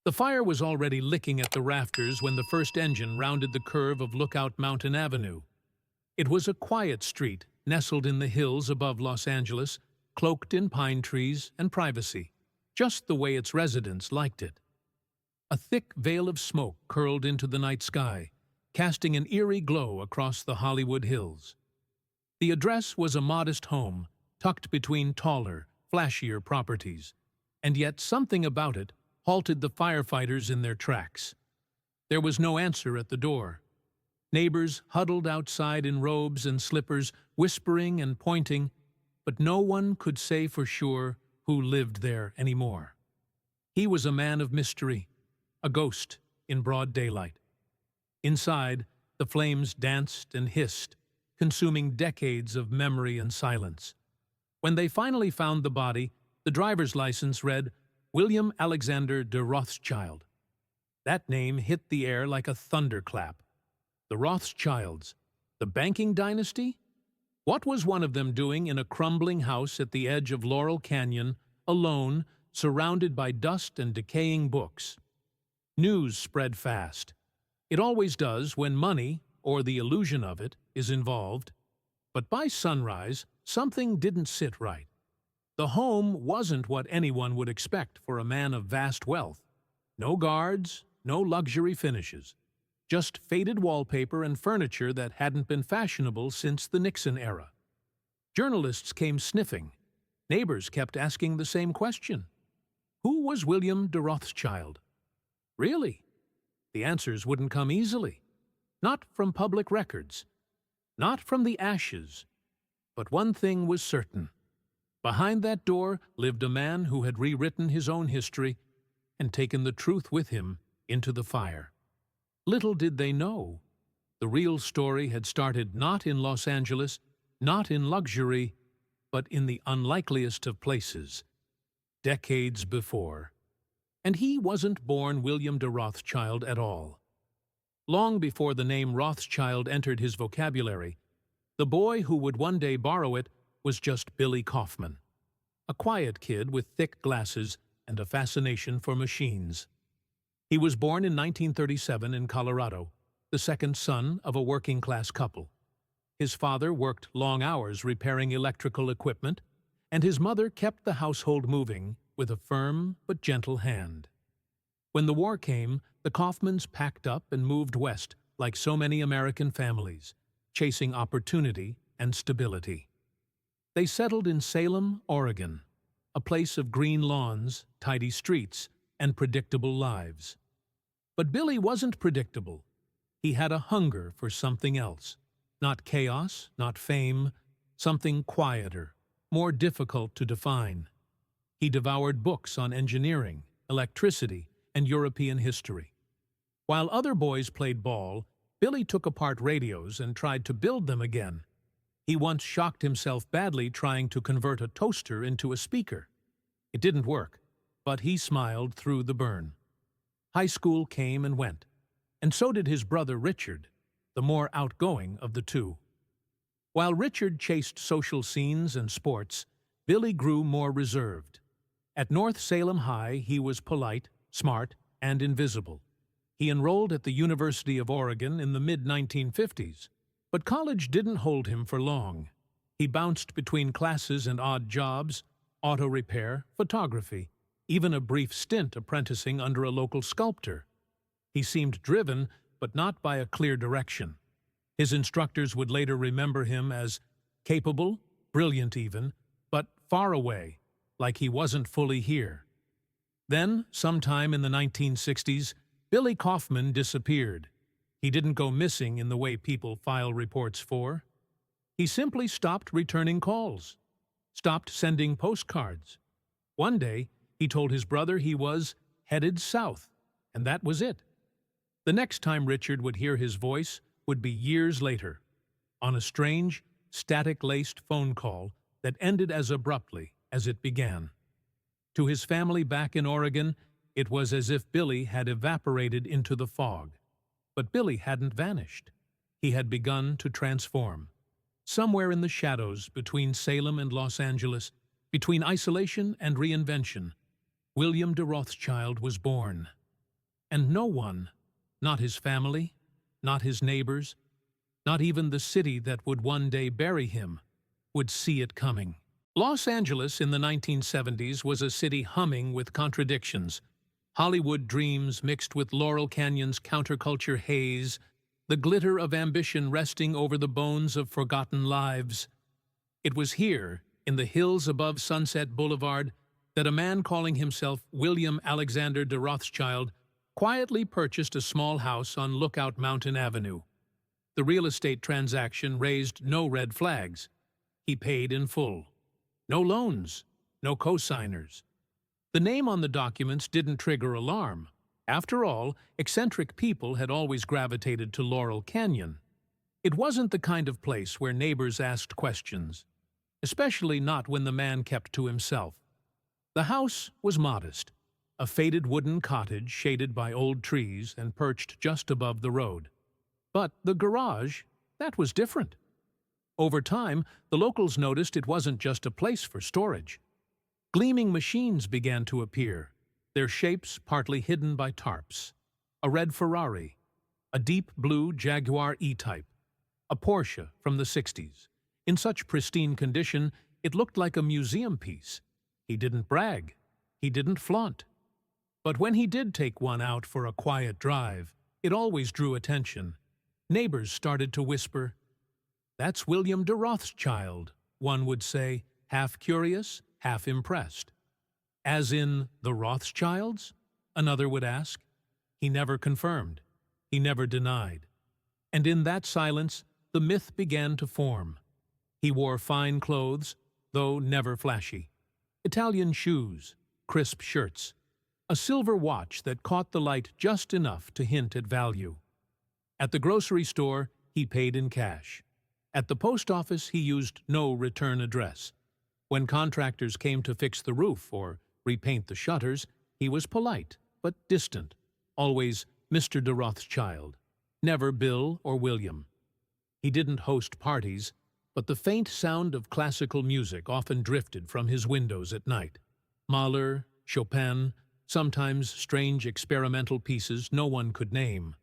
The fire was already licking at the rafters when the first engine rounded the curve of Lookout Mountain Avenue. It was a quiet street, nestled in the hills above Los Angeles, cloaked in pine trees and privacy, just the way its residents liked it. A thick veil of smoke curled into the night sky, casting an eerie glow across the Hollywood Hills. The address was a modest home, tucked between taller, flashier properties, and yet something about it halted the firefighters in their tracks. There was no answer at the door. Neighbors huddled outside in robes and slippers, whispering and pointing, but no one could say for sure who lived there anymore. He was a man of mystery, a ghost in broad daylight. Inside, the flames danced and hissed, consuming decades of memory and silence. When they finally found the body, the driver's license read William Alexander de Rothschild. That name hit the air like a thunderclap. The Rothschilds, the banking dynasty? What was one of them doing in a crumbling house at the edge of Laurel Canyon, alone, surrounded by dust and decaying books? News spread fast. It always does when money, or the illusion of it, is involved. But by sunrise, something didn't sit right. The home wasn't what anyone would expect for a man of vast wealth. No guards, no luxury finishes. Just faded wallpaper and furniture that hadn't been fashionable since the Nixon era. Journalists came sniffing. Neighbors kept asking the same question. Who was William de Rothschild? Really? The answers wouldn't come easily. Not from public records. Not from the ashes. But one thing was certain. Behind that door lived a man who had rewritten his own history and taken the truth with him into the fire. Little did they know, the real story had started not in Los Angeles, not in luxury, but in the unlikeliest of places, decades before. And he wasn't born William de Rothschild at all. Long before the name Rothschild entered his vocabulary, the boy who would one day borrow it was just Billy Kaufman, a quiet kid with thick glasses and a fascination for machines. He was born in 1937 in Colorado, the second son of a working-class couple. His father worked long hours repairing electrical equipment, and his mother kept the household moving with a firm but gentle hand. When the war came, the Kaufmans packed up and moved west like so many American families, chasing opportunity and stability. They settled in Salem, Oregon, a place of green lawns, tidy streets, and predictable lives. But Billy wasn't predictable. He had a hunger for something else. Not chaos, not fame, something quieter, more difficult to define. He devoured books on engineering, electricity, and European history. While other boys played ball, Billy took apart radios and tried to build them again. He once shocked himself badly trying to convert a toaster into a speaker. It didn't work, but he smiled through the burn. High school came and went, and so did his brother Richard, the more outgoing of the two. While Richard chased social scenes and sports, Billy grew more reserved. At North Salem High, he was polite, smart, and invisible. He enrolled at the University of Oregon in the mid-1950s, but college didn't hold him for long. He bounced between classes and odd jobs, auto repair, photography, even a brief stint apprenticing under a local sculptor. He seemed driven, but not by a clear direction. His instructors would later remember him as capable, brilliant even, but far away, like he wasn't fully here. Then, sometime in the 1960s, Billy Kaufman disappeared. He didn't go missing in the way people file reports for. He simply stopped returning calls, stopped sending postcards. One day, he told his brother he was headed south, and that was it. The next time Richard would hear his voice would be years later, on a strange, static-laced phone call that ended as abruptly as it began. To his family back in Oregon, it was as if Billy had evaporated into the fog. But Billy hadn't vanished. He had begun to transform. Somewhere in the shadows between Salem and Los Angeles, between isolation and reinvention, William de Rothschild was born. And no one, not his family, not his neighbors, not even the city that would one day bury him, would see it coming. Los Angeles in the 1970s was a city humming with contradictions. Hollywood dreams mixed with Laurel Canyon's counterculture haze, the glitter of ambition resting over the bones of forgotten lives. It was here, in the hills above Sunset Boulevard, that a man calling himself William Alexander de Rothschild quietly purchased a small house on Lookout Mountain Avenue. The real estate transaction raised no red flags. He paid in full. No loans, no co-signers. The name on the documents didn't trigger alarm. After all, eccentric people had always gravitated to Laurel Canyon. It wasn't the kind of place where neighbors asked questions, especially not when the man kept to himself. The house was modest, a faded wooden cottage shaded by old trees and perched just above the road. But the garage, that was different. Over time, the locals noticed it wasn't just a place for storage. Gleaming machines began to appear, their shapes partly hidden by tarps. A red Ferrari, a deep blue Jaguar E-Type, a Porsche from the 60s. In such pristine condition, it looked like a museum piece. He didn't brag. He didn't flaunt. But when he did take one out for a quiet drive, it always drew attention. Neighbors started to whisper, "That's William de Rothschild," one would say, half curious, half impressed. "As in the Rothschilds?" another would ask. He never confirmed. He never denied. And in that silence, the myth began to form. He wore fine clothes, though never flashy. Italian shoes, crisp shirts, a silver watch that caught the light just enough to hint at value. At the grocery store, he paid in cash. At the post office, he used no return address. When contractors came to fix the roof or repaint the shutters, he was polite, but distant. Always Mr. de Rothschild, never Bill or William. He didn't host parties, but the faint sound of classical music often drifted from his windows at night. Mahler, Chopin, sometimes strange experimental pieces no one could name.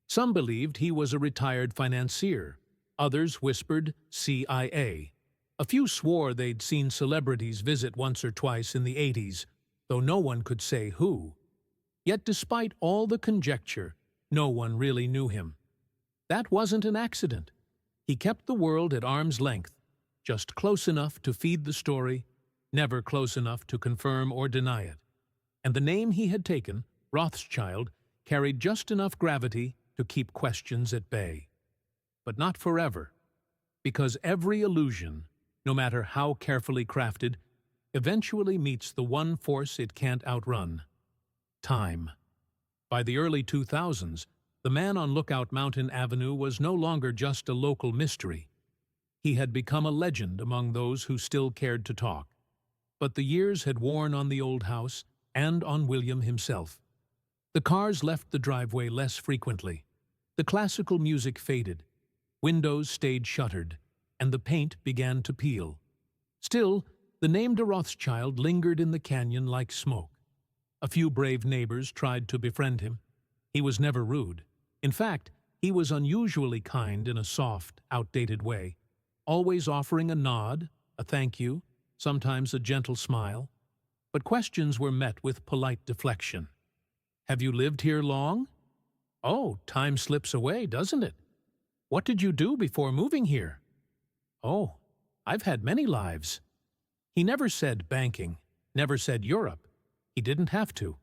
Some believed he was a retired financier. Others whispered CIA. A few swore they'd seen celebrities visit once or twice in the 80s, though no one could say who. Yet despite all the conjecture, no one really knew him. That wasn't an accident. He kept the world at arm's length, just close enough to feed the story, never close enough to confirm or deny it. And the name he had taken, Rothschild, carried just enough gravity to keep questions at bay. But not forever, because every illusion, no matter how carefully crafted, eventually meets the one force it can't outrun: time. By the early 2000s, the man on Lookout Mountain Avenue was no longer just a local mystery. He had become a legend among those who still cared to talk. But the years had worn on the old house and on William himself. The cars left the driveway less frequently. The classical music faded. Windows stayed shuttered, and the paint began to peel. Still, the name de Rothschild lingered in the canyon like smoke. A few brave neighbors tried to befriend him. He was never rude. In fact, he was unusually kind in a soft, outdated way, always offering a nod, a thank you, sometimes a gentle smile. But questions were met with polite deflection. "Have you lived here long?" "Oh, time slips away, doesn't it?" "What did you do before moving here?" "Oh, I've had many lives." He never said banking, never said Europe. He didn't have to.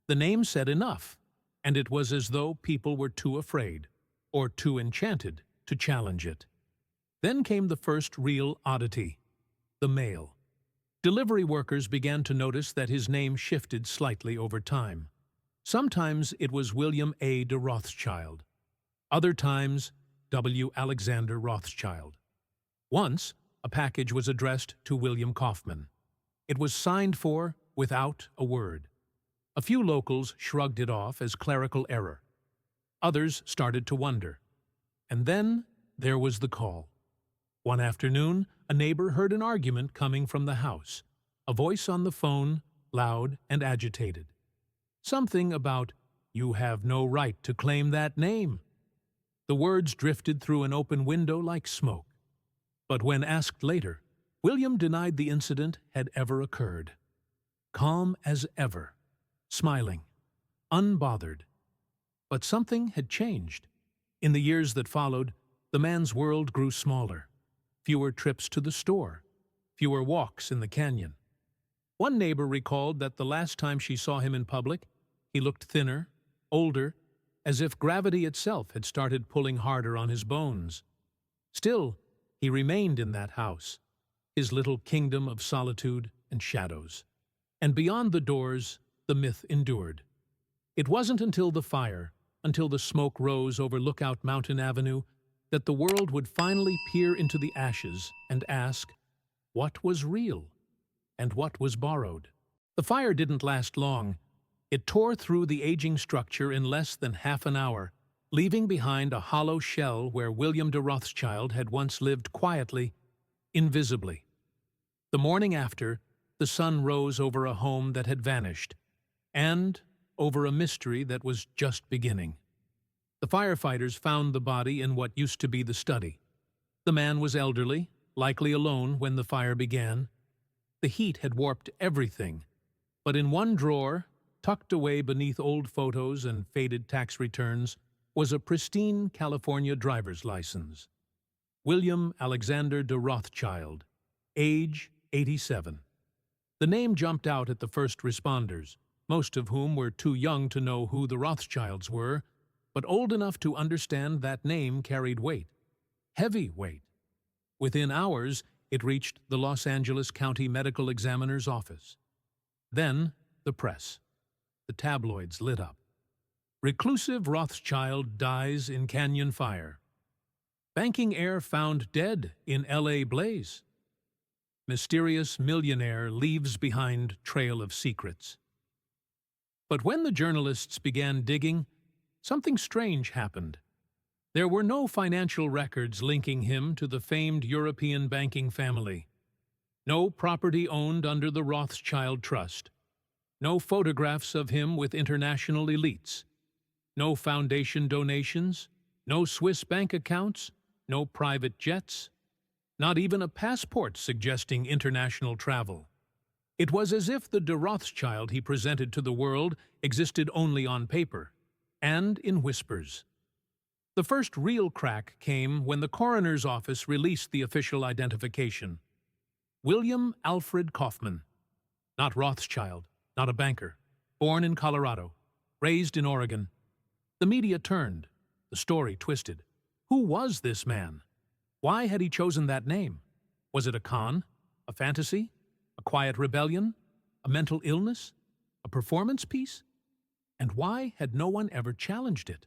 The name said enough, and it was as though people were too afraid, or too enchanted, to challenge it. Then came the first real oddity: the mail. Delivery workers began to notice that his name shifted slightly over time. Sometimes it was William A. de Rothschild. Other times, W. Alexander Rothschild. Once, a package was addressed to William Kaufman. It was signed for without a word. A few locals shrugged it off as clerical error. Others started to wonder. And then there was the call. One afternoon, a neighbor heard an argument coming from the house, a voice on the phone, loud and agitated. Something about "You have no right to claim that name." The words drifted through an open window like smoke. But when asked later, William denied the incident had ever occurred. Calm as ever, smiling, unbothered. But something had changed. In the years that followed, the man's world grew smaller. Fewer trips to the store, fewer walks in the canyon. One neighbor recalled that the last time she saw him in public, he looked thinner, older, as if gravity itself had started pulling harder on his bones. Still, he remained in that house, his little kingdom of solitude and shadows. And beyond the doors, the myth endured. It wasn't until the fire, until the smoke rose over Lookout Mountain Avenue, that the world would finally peer into the ashes and ask, what was real and what was borrowed? The fire didn't last long. It tore through the aging structure in less than half an hour, leaving behind a hollow shell where William de Rothschild had once lived quietly, invisibly. The morning after, the sun rose over a home that had vanished, and over a mystery that was just beginning. The firefighters found the body in what used to be the study. The man was elderly, likely alone when the fire began. The heat had warped everything, but in one drawer, tucked away beneath old photos and faded tax returns, was a pristine California driver's license. William Alexander de Rothschild, age 87. The name jumped out at the first responders, most of whom were too young to know who the Rothschilds were, but old enough to understand that name carried weight. Heavy weight. Within hours, it reached the Los Angeles County Medical Examiner's office. Then, the press. The tabloids lit up. Reclusive Rothschild dies in canyon fire. Banking heir found dead in L.A. blaze. Mysterious millionaire leaves behind trail of secrets. But when the journalists began digging, something strange happened. There were no financial records linking him to the famed European banking family. No property owned under the Rothschild Trust. No photographs of him with international elites. No foundation donations. No Swiss bank accounts. No private jets. Not even a passport suggesting international travel. It was as if the de Rothschild he presented to the world existed only on paper, and in whispers. The first real crack came when the coroner's office released the official identification. William Alfred Kaufman. Not Rothschild, not a banker. Born in Colorado, raised in Oregon. The media turned, the story twisted. Who was this man? Why had he chosen that name? Was it a con? A fantasy? A quiet rebellion? A mental illness? A performance piece? And why had no one ever challenged it?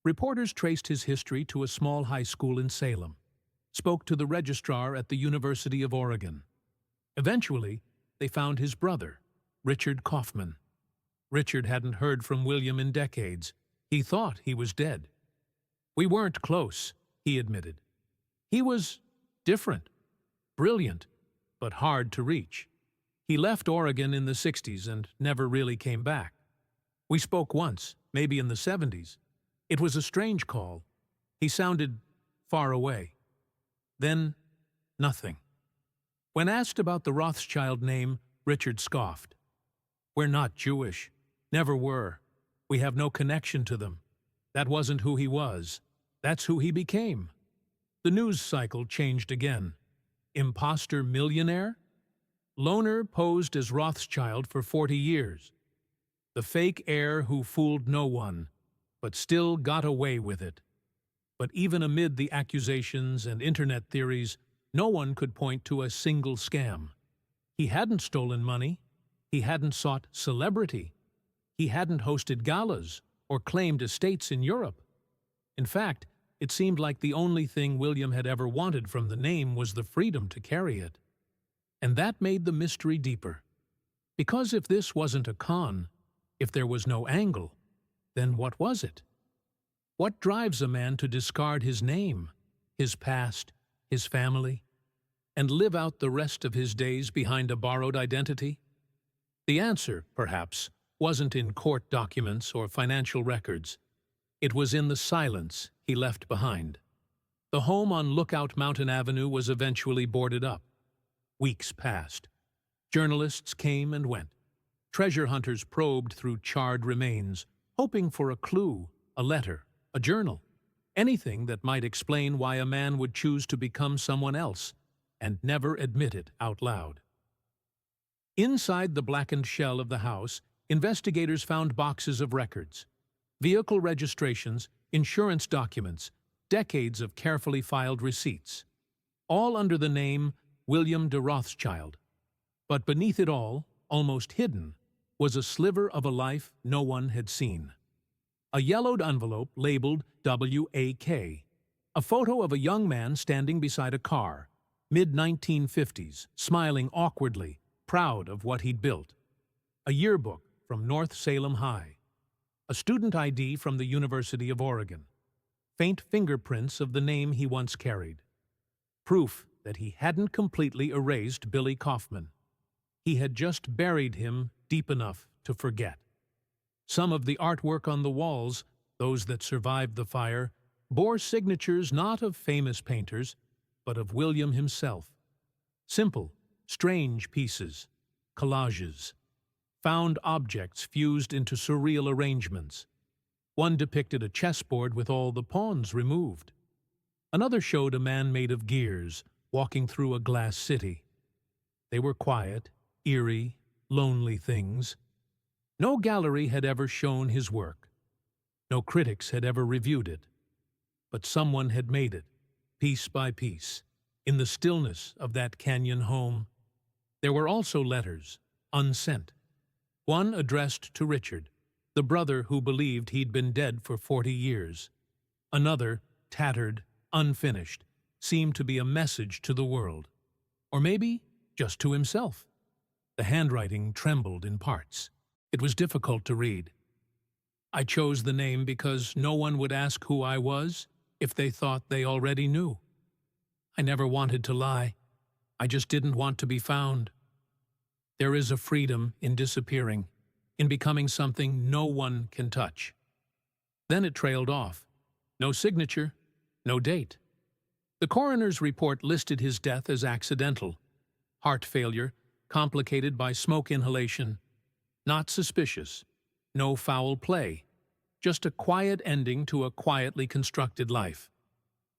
Reporters traced his history to a small high school in Salem, spoke to the registrar at the University of Oregon. Eventually, they found his brother, Richard Kaufman. Richard hadn't heard from William in decades. He thought he was dead. "We weren't close," he admitted. He was different, brilliant, but hard to reach. He left Oregon in the 60s and never really came back. We spoke once, maybe in the 70s. It was a strange call. He sounded far away. Then, nothing. When asked about the Rothschild name, Richard scoffed. "We're not Jewish. Never were. We have no connection to them. That wasn't who he was. That's who he became." The news cycle changed again. Impostor Millionaire? Loner posed as Rothschild for 40 years. The fake heir who fooled no one, but still got away with it. But even amid the accusations and internet theories, no one could point to a single scam. He hadn't stolen money. He hadn't sought celebrity. He hadn't hosted galas or claimed estates in Europe. In fact, it seemed like the only thing William had ever wanted from the name was the freedom to carry it. And that made the mystery deeper. Because if this wasn't a con, if there was no angle, then what was it? What drives a man to discard his name, his past, his family, and live out the rest of his days behind a borrowed identity? The answer, perhaps, wasn't in court documents or financial records. It was in the silence he left behind. The home on Lookout Mountain Avenue was eventually boarded up. Weeks passed. Journalists came and went. Treasure hunters probed through charred remains, hoping for a clue, a letter, a journal, anything that might explain why a man would choose to become someone else and never admit it out loud. Inside the blackened shell of the house, investigators found boxes of records, vehicle registrations, insurance documents, decades of carefully filed receipts, all under the name William de Rothschild. But beneath it all, almost hidden, was a sliver of a life no one had seen. A yellowed envelope labeled WAK, a photo of a young man standing beside a car, mid-1950s, smiling awkwardly, proud of what he'd built. A yearbook from North Salem High. A student ID from the University of Oregon. Faint fingerprints of the name he once carried. Proof that he hadn't completely erased Billy Kaufman. He had just buried him deep enough to forget. Some of the artwork on the walls, those that survived the fire, bore signatures not of famous painters, but of William himself. Simple, strange pieces, collages, found objects fused into surreal arrangements. One depicted a chessboard with all the pawns removed. Another showed a man made of gears, walking through a glass city. They were quiet, eerie, lonely things. No gallery had ever shown his work. No critics had ever reviewed it. But someone had made it, piece by piece, in the stillness of that canyon home. There were also letters, unsent. One addressed to Richard, the brother who believed he'd been dead for 40 years. Another, tattered, unfinished, seemed to be a message to the world. Or maybe just to himself. The handwriting trembled in parts. It was difficult to read. I chose the name because no one would ask who I was if they thought they already knew. I never wanted to lie. I just didn't want to be found. There is a freedom in disappearing, in becoming something no one can touch. Then it trailed off. No signature, no date. The coroner's report listed his death as accidental. Heart failure, complicated by smoke inhalation. Not suspicious. No foul play. Just a quiet ending to a quietly constructed life.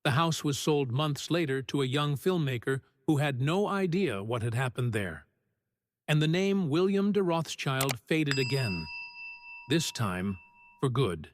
The house was sold months later to a young filmmaker who had no idea what had happened there. And the name William de Rothschild faded again. This time, for good.